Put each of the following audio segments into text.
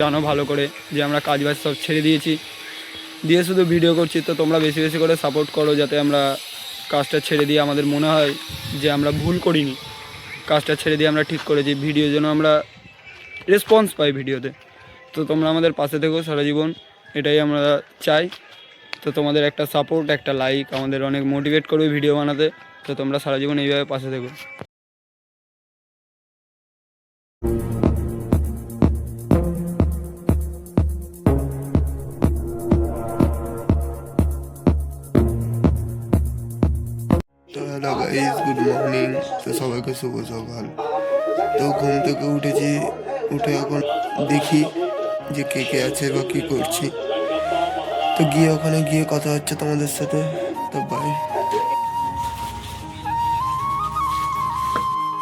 জানো ভালো করে যে আমরা কাজ বাজ সব ছেড়ে দিয়েছি, দিয়ে শুধু ভিডিও করছি। তো তোমরা বেশি বেশি করে সাপোর্ট করো, যাতে আমরা কাজটা ছেড়ে দিয়ে আমাদের মনে হয় যে আমরা ভুল করিনি, কাজটা ছেড়ে দিয়ে আমরা ঠিক করেছি। ভিডিও যেন আমরা রেসপন্স পাই ভিডিওতে। তো তোমরা আমাদের পাশে থেকো সারা জীবন, এটাই আমরা চাই। তো তোমাদের একটা সাপোর্ট, একটা লাইক আমাদের অনেক মোটিভেট করবে ভিডিও বানাতে। তো তোমরা সারা জীবন এইভাবে পাশে থেকো। তো হ্যালো গাইস, গুড মর্নিং। তো সবাইকে শুভ সকাল। তো ঘুম থেকে উঠে এখন দেখি যে কে কে আছে বা কী করছি। তো ওখানে গিয়ে কথা হচ্ছে তোমাদের সাথে। তো বাই।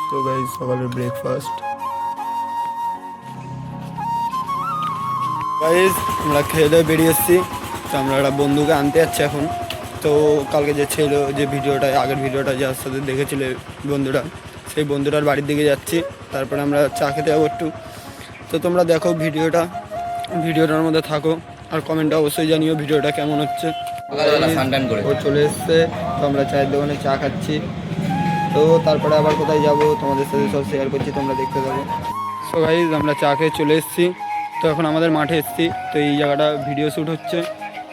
তো গাইস, সকালের ব্রেকফাস্ট। গাইস আমরা খেয়ে দিয়ে বেরিয়ে এসেছি। তো আমরা একটা বন্ধুকে আনতে যাচ্ছি এখন। তো কালকে যে ছিল যে ভিডিওটা, আগের ভিডিওটা যার সাথে দেখেছিলে বন্ধুরা, সেই বন্ধুটার বাড়ির দিকে যাচ্ছি। তারপরে আমরা চা খেতে যাবো একটু। তো তোমরা দেখো ভিডিওটার মধ্যে থাকো, আর কমেন্টে অবশ্যই জানিও ভিডিওটা কেমন হচ্ছে। ও চলে এসছে, তো আমরা চায়ের দোকানে চা খাচ্ছি। তো তারপরে আবার কোথায় যাব তোমাদের সাথে সব শেয়ার করছি, তোমরা দেখতে থাকো। সো গাইস আমরা চা খেয়ে চলে এসেছি। তো এখন আমাদের মাঠে এসেছি। তো এই জায়গাটা ভিডিও শ্যুট হচ্ছে।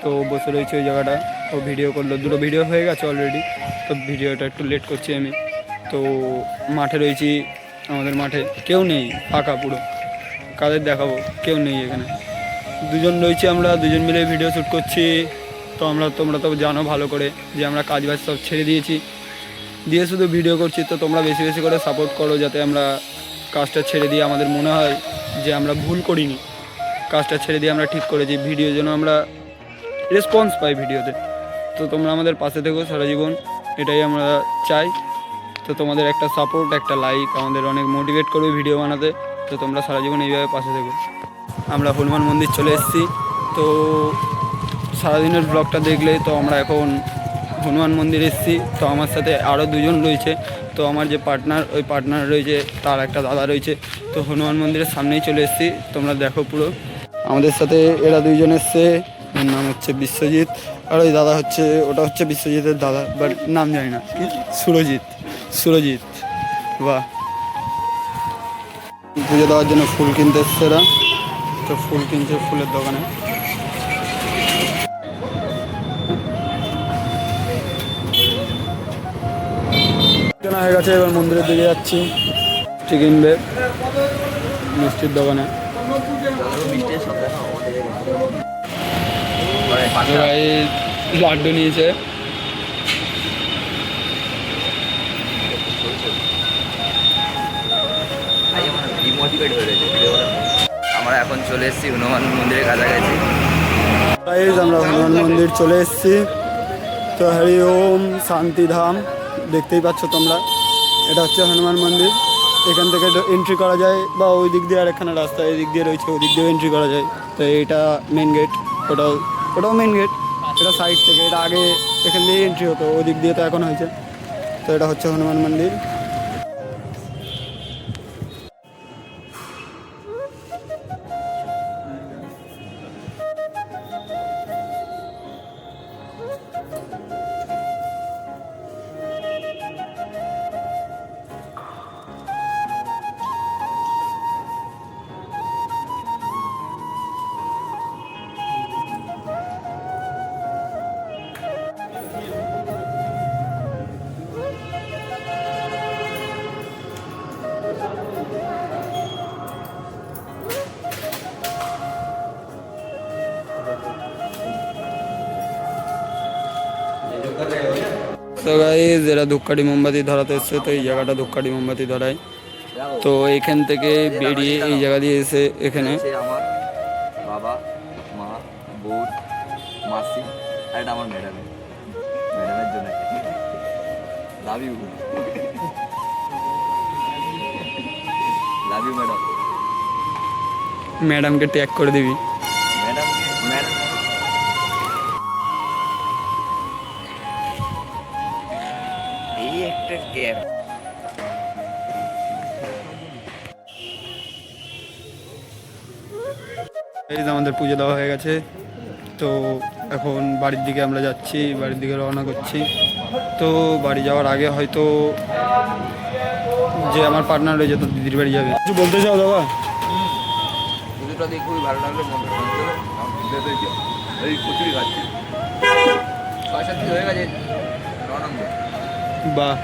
তো বসে রয়েছে ওই জায়গাটা। ও ভিডিও করলো, দুটো ভিডিও হয়ে গেছে অলরেডি। তো ভিডিওটা একটু লেট করছি আমি। তো মাঠে রয়েছি, আমাদের মাঠে কেউ নেই, ফাঁকা পুরো। কাদের দেখাবো, কেউ নেই এখানে। দুজন রয়েছি, আমরা দুজন মিলে ভিডিও শ্যুট করছি। তো তোমরা তো জানো ভালো করে যে আমরা কাজ বাজ সব ছেড়ে দিয়েছি, দিয়ে শুধু ভিডিও করছি। তো তোমরা বেশি বেশি করে সাপোর্ট করো, যাতে আমরা কাজটা ছেড়ে দিয়ে আমাদের মনে হয় যে আমরা ভুল করিনি, কাজটা ছেড়ে দিয়ে আমরা ঠিক করেছি। ভিডিও যেন আমরা রেসপন্স পাই ভিডিওতে। তো তোমরা আমাদের পাশে থেকো সারা জীবন, এটাই আমরা চাই। তো তোমাদের একটা সাপোর্ট, একটা লাইক আমাদের অনেক মোটিভেট করবে ভিডিও বানাতে। তো তোমরা সারা জীবন এইভাবে পাশে থেকো। আমরা হনুমান মন্দির চলে এসেছি। তো সারাদিনের ব্লগটা দেখলে তো আমরা এখন হনুমান মন্দির এসেছি। তো আমার সাথে আরও দুজন রয়েছে। তো আমার যে পার্টনার, ওই পার্টনার রয়েছে, তার একটা দাদা রয়েছে। তো হনুমান মন্দিরের সামনেই চলে এসেছি, তোমরা দেখো পুরো। আমাদের সাথে এরা দুইজন এসছে, এর নাম হচ্ছে বিশ্বজিৎ। আর ওই দাদা হচ্ছে, ওটা হচ্ছে বিশ্বজিতের দাদা, বাট নাম জানি না কি, সুরজিৎ। বাহ। পুজো দেওয়ার জন্য ফুল কিনতে এসছে এরা। তো ফুল কিনছে ফুলের দোকানে। কেনা হয়ে গেছে, এবার মন্দিরের দিকে যাচ্ছি। মিষ্টি কিনবে মিষ্টির দোকানে। লাড্ডু নিয়েছে। আমরা এখন চলে এসেছি হনুমান মন্দিরের কাছাকাছি। আমরা হনুমান মন্দির চলে এসেছি। তো হরি ওম শান্তিধাম, দেখতেই পাচ্ছ তোমরা। এটা হচ্ছে হনুমান মন্দির। এখান থেকে এন্ট্রি করা যায়, বা ওই দিক দিয়ে আরেকখানা রাস্তা এই দিক দিয়ে রয়েছে, ওই দিক দিয়েও এন্ট্রি করা যায়। তো এইটা মেন গেট, ওটাও মেন গেট। এটা সাইড থেকে, এটা আগে এখান দিয়ে এন্ট্রি হতো, ওই দিক দিয়ে তো এখন হয়েছে। তো এটা হচ্ছে হনুমান মন্দির। তো গাইস এরা ধূপকাঠি মোমবাতি ধরাতে এসছে। তো এই জায়গাটা ধূপকাঠি মোমবাতি ধরায়। তো এখান থেকে বেরিয়ে এই জায়গা দিয়ে এসে এখানে আমার বাবা, মা, বউ, মাসি আর এটা আমার ম্যাডামের জন্য লাভ ইউ ম্যাডাম। ম্যাডামকে ট্যাগ করে দিবি। ম্যাডাম এই একটা গ্যাপ। এই যে আমাদের পুজো দেওয়া হয়ে গেছে, তো এখন বাড়ির দিকে আমরা যাচ্ছি, বাড়ির দিকে রওনা করছি। তো বাড়ি যাওয়ার আগে হয়তো যে আমার পার্টনার রয়েছে তো দিদির বাড়ি যাবে। কিছু বলতে চাও দাদা? পুজোটা দিয়ে খুবই ভালো লাগলো, বন্ধুরা এই কচুরি খাচ্ছি, 6-7 দিন হয়ে গেছে আনন্দ। বাহ।